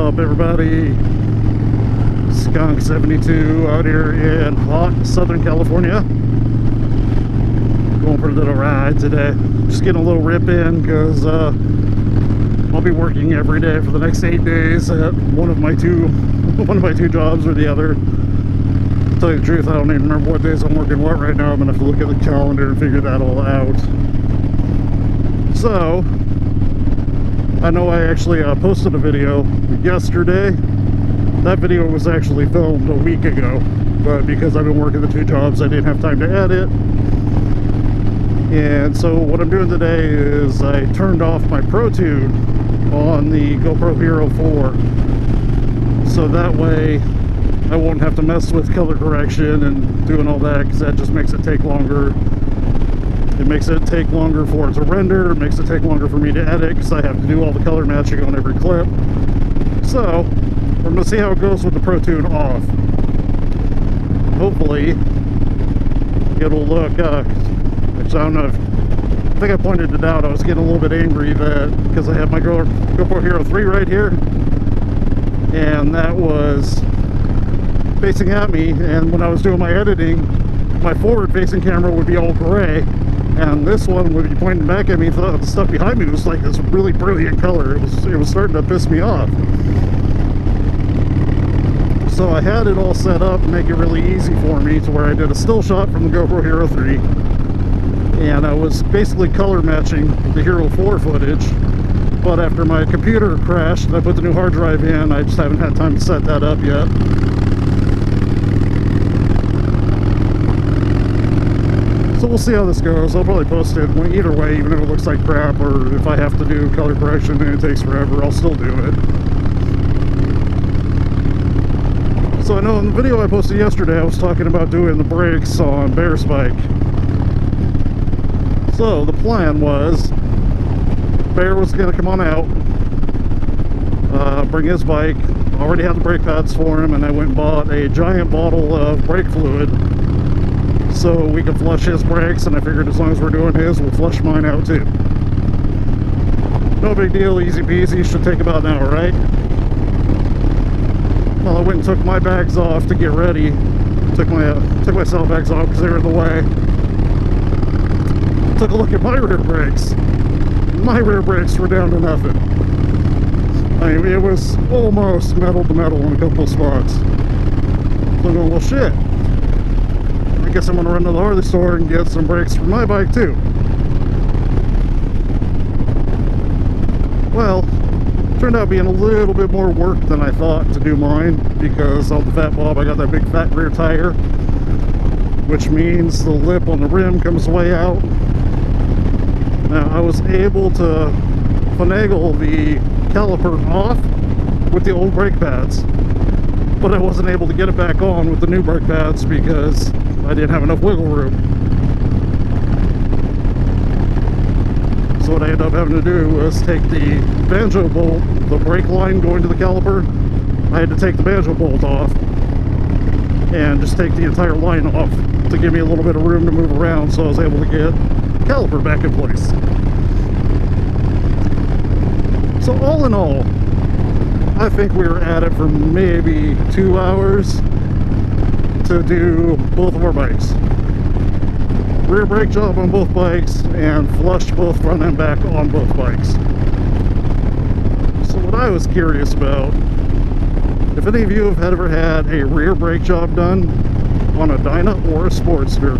up, everybody? Skunk72 out here in hot Southern California. Going for a little ride today. Just getting a little rip in because I'll be working every day for the next 8 days at one of my two jobs or the other. To tell you the truth, I don't even remember what days I'm working what right now. I'm gonna have to look at the calendar and figure that all out. So I know I actually posted a video yesterday. That video was actually filmed a week ago, but because I've been working the two jobs, I didn't have time to edit. And so what I'm doing today is I turned off my Pro Tune on the GoPro Hero 4, so that way I won't have to mess with color correction and doing all that, because that just makes it take longer. It makes it take longer for it to render, it makes it take longer for me to edit, because I have to do all the color matching on every clip. So we're going to see how it goes with the Pro Tune off. Hopefully it'll look, which I don't know if, I think I pointed it out, I was getting a little bit angry that, because I have my GoPro Hero 3 right here, and that was facing at me, and when I was doing my editing, my forward facing camera would be all gray, and this one would be pointing back at me. The stuff behind me was like this really brilliant color. It was starting to piss me off. So I had it all set up to make it really easy for me, to where I did a still shot from the GoPro Hero 3, and I was basically color matching the Hero 4 footage. But after my computer crashed and I put the new hard drive in, I just haven't had time to set that up yet. So we'll see how this goes. I'll probably post it either way, even if it looks like crap, or if I have to do color correction and it takes forever, I'll still do it. So I know in the video I posted yesterday, I was talking about doing the brakes on Bear's bike. So the plan was, Bear was going to come on out, bring his bike. Already had the brake pads for him, and I went and bought a giant bottle of brake fluid so we could flush his brakes, and I figured as long as we're doing his, we'll flush mine out too. No big deal, easy peasy, should take about an hour, right? Well, I went and took my bags off to get ready. Took my saddle bags off because they were in the way. Took a look at my rear brakes. My rear brakes were down to nothing. I mean, it was almost metal to metal in a couple of spots. So I'm going, well, shit. I guess I'm going to run to the Harley store and get some brakes for my bike too. Well, turned out being a little bit more work than I thought to do mine, because on the Fat Bob I got that big fat rear tire, which means the lip on the rim comes way out. Now I was able to finagle the caliper off with the old brake pads, but I wasn't able to get it back on with the new brake pads because I didn't have enough wiggle room. So what I ended up having to do was take the banjo bolt, the brake line going to the caliper. I had to take the banjo bolt off and just take the entire line off to give me a little bit of room to move around, so I was able to get the caliper back in place. So all in all, I think we were at it for maybe 2 hours to do both of our bikes. Rear brake job on both bikes and flushed both front and back on both bikes. So what I was curious about, if any of you have ever had a rear brake job done on a Dyna or a Sportster,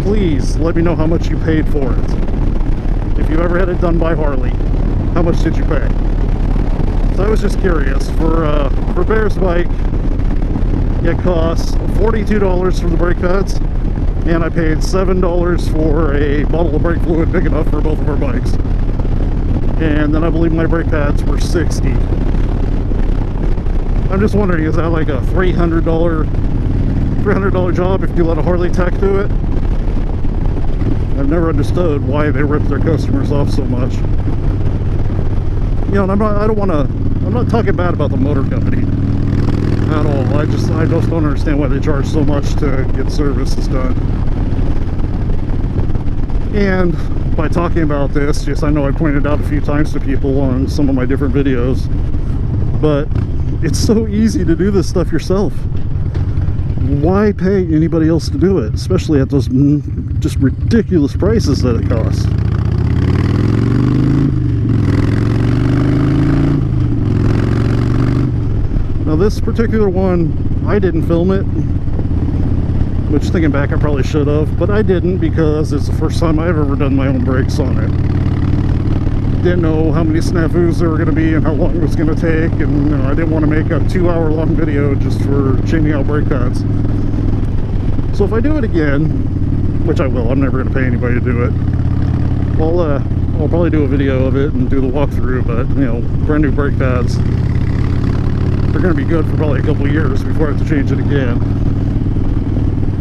please let me know how much you paid for it. If you've ever had it done by Harley, how much did you pay? So I was just curious. For Bear's bike, it costs $42 for the brake pads, and I paid $7 for a bottle of brake fluid big enough for both of our bikes. And then I believe my brake pads were $60. I'm just wondering, is that like a $300 job if you let a Harley tech do it? I've never understood why they rip their customers off so much. You know, and I'm not talking bad about the motor company at all. I just don't understand why they charge so much to get services done. And by talking about this, yes, I know I pointed out a few times to people on some of my different videos, But it's so easy to do this stuff yourself. Why pay anybody else to do it, especially at those just ridiculous prices that it costs? Now this particular one, I didn't film it, which thinking back I probably should have, but I didn't because it's the first time I've ever done my own brakes on it. Didn't know how many snafus there were going to be and how long it was going to take, and you know, I didn't want to make a 2-hour-long video just for changing out brake pads. So if I do it again, which I will, I'm never going to pay anybody to do it. I'll probably do a video of it and do the walkthrough, but you know, brand new brake pads, they're going to be good for probably a couple of years before I have to change it again.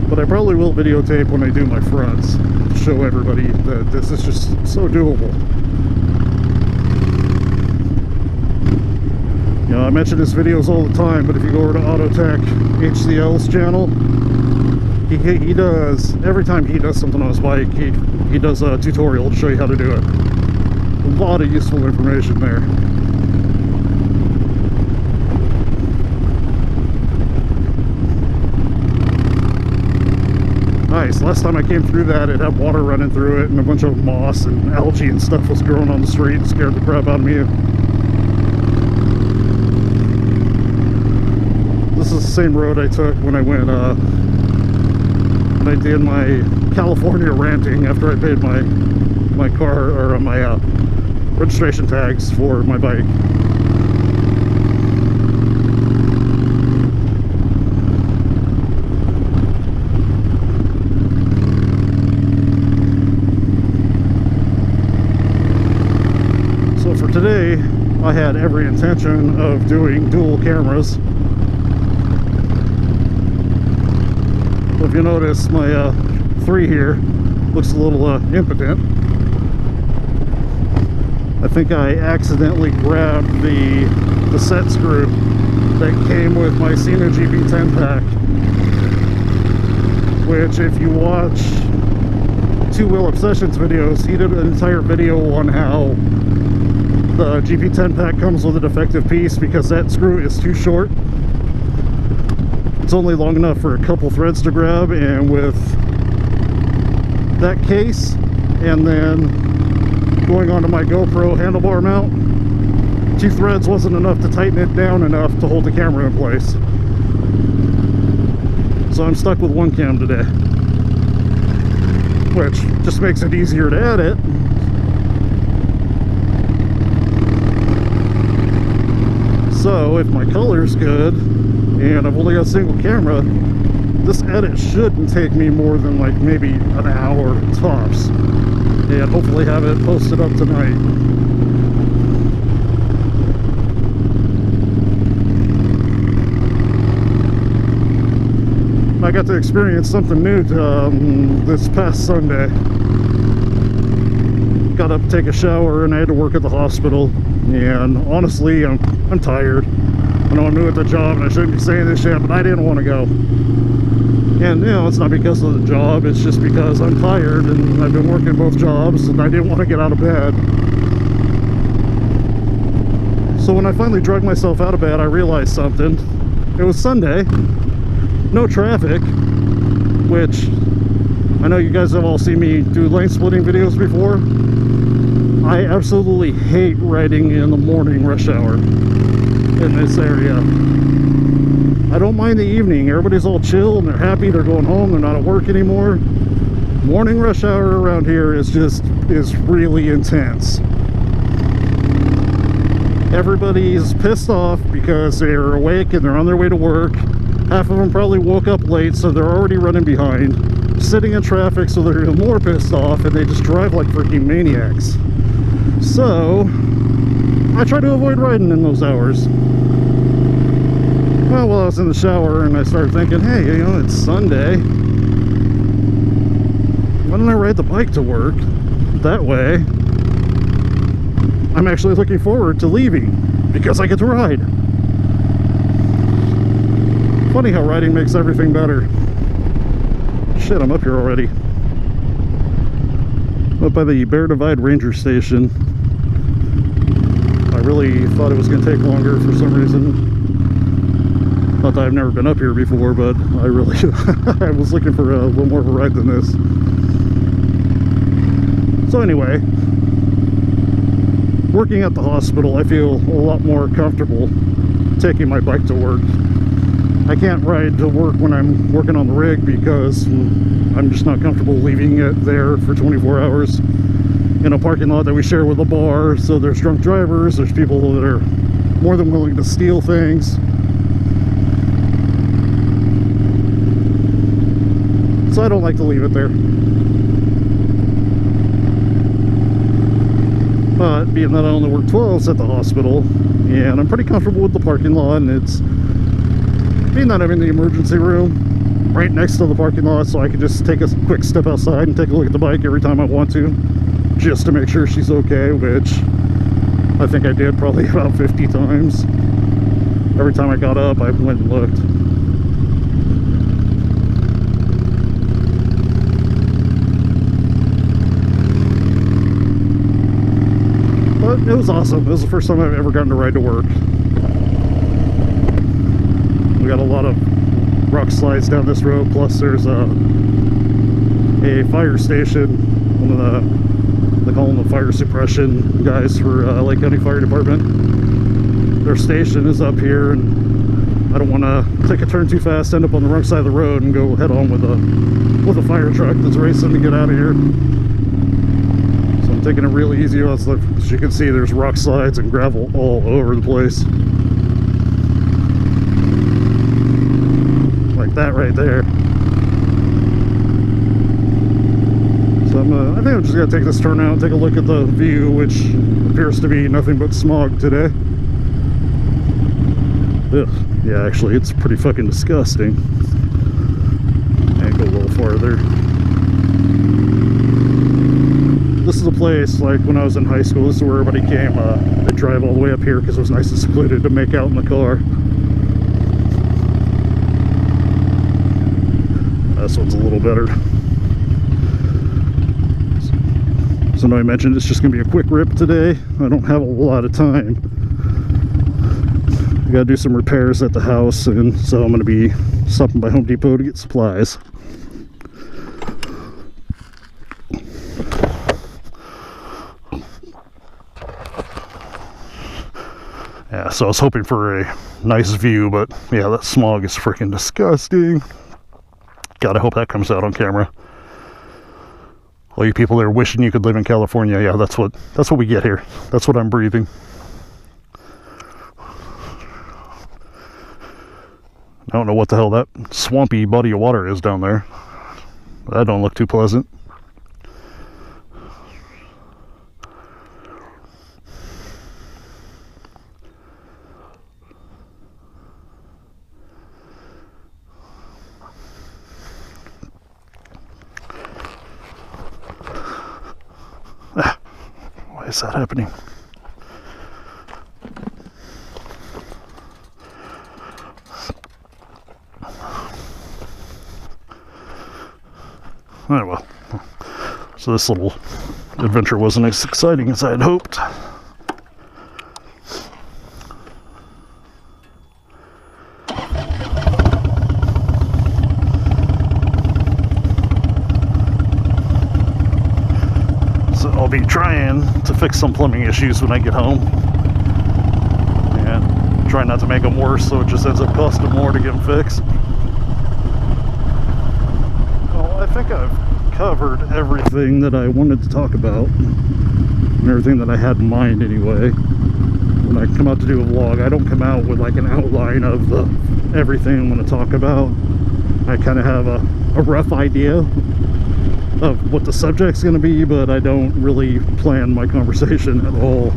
But I probably will videotape when I do my fronts to show everybody that this is just so doable. You know, I mention his videos all the time, but if you go over to Autotech HCL's channel, he does, every time he does something on his bike, he does a tutorial to show you how to do it. A lot of useful information there. Nice. Last time I came through that, it had water running through it and a bunch of moss and algae and stuff was growing on the street and scared the crap out of me. This is the same road I took when I went, when I did my California ranting after I paid my car, or my registration tags for my bike. So for today, I had every intention of doing dual cameras. If you notice, my 3 here looks a little impotent. I think I accidentally grabbed the set screw that came with my Cena GP10 pack, which if you watch Two Wheel Obsessions videos, he did an entire video on how the GP10 pack comes with a defective piece because that screw is too short. It's only long enough for a couple threads to grab, and with that case and then going onto my GoPro handlebar mount, 2 threads wasn't enough to tighten it down enough to hold the camera in place. So I'm stuck with 1 cam today, which just makes it easier to edit. So if my color's good and I've only got a single camera, this edit shouldn't take me more than like maybe an hour tops, and hopefully have it posted up tonight. I got to experience something new this past Sunday. Got up to take a shower and I had to work at the hospital, and honestly I'm tired. I know I'm new at the job and I shouldn't be saying this shit, but I didn't want to go. And you know, it's not because of the job, it's just because I'm tired and I've been working both jobs and I didn't want to get out of bed. So when I finally dragged myself out of bed, I realized something. It was Sunday, no traffic, which I know you guys have all seen me do lane splitting videos before. I absolutely hate riding in the morning rush hour in this area. I don't mind the evening. Everybody's all chill and they're happy, they're going home, they're not at work anymore. Morning rush hour around here is really intense. Everybody's pissed off because they're awake and they're on their way to work. Half of them probably woke up late, so they're already running behind, sitting in traffic, so they're even more pissed off, and they just drive like freaking maniacs. So I try to avoid riding in those hours. Well, while I was in the shower and I started thinking, hey, you know, it's Sunday, why don't I ride the bike to work? That way I'm actually looking forward to leaving because I get to ride. Funny how riding makes everything better. Shit, I'm up here already. Up by the Bear Divide Ranger Station. I really thought it was going to take longer for some reason. Not that I've never been up here before, but I really I was looking for a little more of a ride than this. So anyway, working at the hospital, I feel a lot more comfortable taking my bike to work. I can't ride to work when I'm working on the rig because I'm just not comfortable leaving it there for 24 hours in a parking lot that we share with a bar. So there's drunk drivers, there's people that are more than willing to steal things. So I don't like to leave it there. But being that I only work 12s at the hospital, and I'm pretty comfortable with the parking lot, and it's being that I'm in the emergency room right next to the parking lot, so I can just take a quick step outside and take a look at the bike every time I want to, just to make sure she's okay, which I think I did probably about 50 times. Every time I got up, I went and looked. But it was awesome. It was the first time I've ever gotten to ride to work. We got a lot of rock slides down this road, plus there's a fire station. One of they call them the fire suppression guys for Lake County Fire Department. Their station is up here, and I don't want to take a turn too fast, end up on the wrong side of the road, and go head on with a fire truck that's racing to get out of here. So I'm taking it real easy. As you can see, there's rock slides and gravel all over the place. Like that right there. So I think I'm just gonna take this turn out and take a look at the view, which appears to be nothing but smog today. Ugh. Yeah, actually, it's pretty fucking disgusting. And go a little farther. This is a place, like when I was in high school, this is where everybody came. They'd drive all the way up here because it was nice and secluded to make out in the car. This one's a little better. So now I mentioned it's just going to be a quick rip today. I don't have a lot of time. I gotta do some repairs at the house, and so I'm going to be stopping by Home Depot to get supplies. Yeah, so I was hoping for a nice view, but yeah, that smog is freaking disgusting. God, I hope that comes out on camera. All you people that are wishing you could live in California, yeah, that's what we get here. That's what I'm breathing. I don't know what the hell that swampy body of water is down there. That don't look too pleasant. Why is that happening? Oh well. So this little adventure wasn't as exciting as I had hoped. So I'll be trying to fix some plumbing issues when I get home. And try not to make them worse, so it just ends up costing more to get them fixed. I think I've covered everything that I wanted to talk about, and everything that I had in mind anyway. When I come out to do a vlog, I don't come out with like an outline of everything I'm going to talk about. I kind of have a rough idea of what the subject's going to be, but I don't really plan my conversation at all.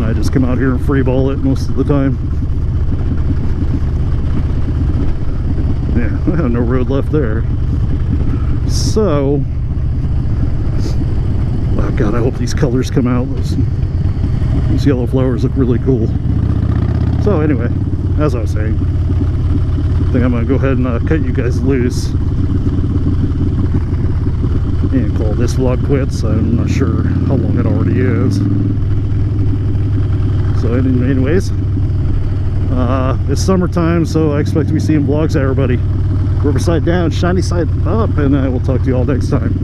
I just come out here and freeball it most of the time. Yeah, I have no road left there. So, oh god, I hope these colors come out. These yellow flowers look really cool. So anyway, as I was saying, I think I'm going to go ahead and cut you guys loose and call this vlog quits. I'm not sure how long it already is. So anyways, it's summertime, so I expect to be seeing vlogs of everybody. Riverside down, shiny side up, and I will talk to you all next time.